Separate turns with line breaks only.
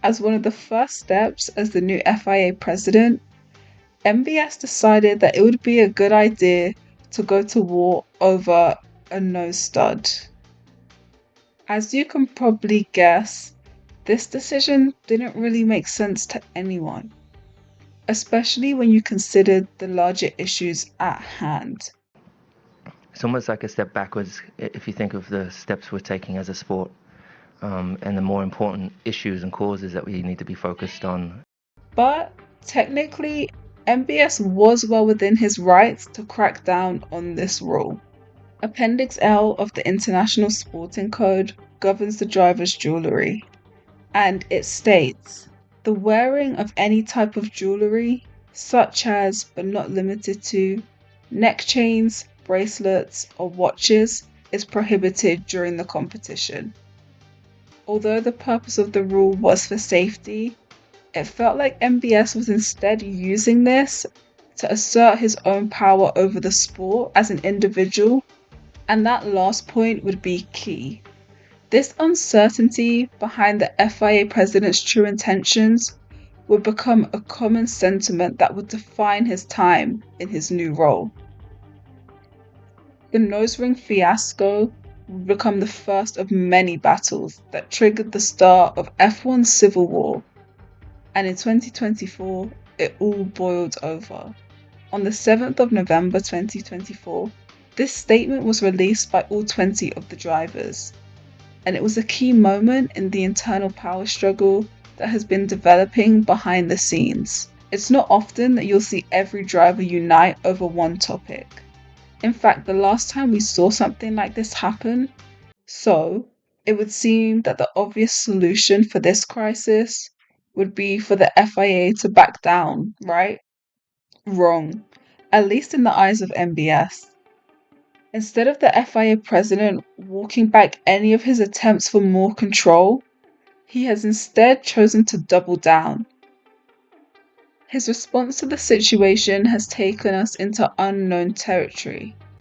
As one of the first steps as the new FIA president, MBS decided that it would be a good idea to go to war over a nose stud. As you can probably guess, this decision didn't really make sense to anyone, especially when you considered the larger issues at hand.
It's almost like a step backwards if you think of the steps we're taking as a sport, and the more important issues and causes that we need to be focused on.
But technically, MBS was well within his rights to crack down on this rule. Appendix L of the International Sporting Code governs the driver's jewellery, and it states, the wearing of any type of jewellery, such as but not limited to neck chains, bracelets, or watches, is prohibited during the competition. Although the purpose of the rule was for safety, it felt like MBS was instead using this to assert his own power over the sport as an individual, and that last point would be key. This uncertainty behind the FIA president's true intentions would become a common sentiment that would define his time in his new role. The nose ring fiasco would become the first of many battles that triggered the start of F1's civil war, and in 2024 it all boiled over. On the 7th of November 2024, this statement was released by all 20 of the drivers, and it was a key moment in the internal power struggle that has been developing behind the scenes. It's not often that you'll see every driver unite over one topic. In fact, the last time we saw something like this happen, so it would seem that the obvious solution for this crisis would be for the FIA to back down, right? Wrong, at least in the eyes of MBS. Instead of the FIA president walking back any of his attempts for more control, he has instead chosen to double down. His response to the situation has taken us into unknown territory.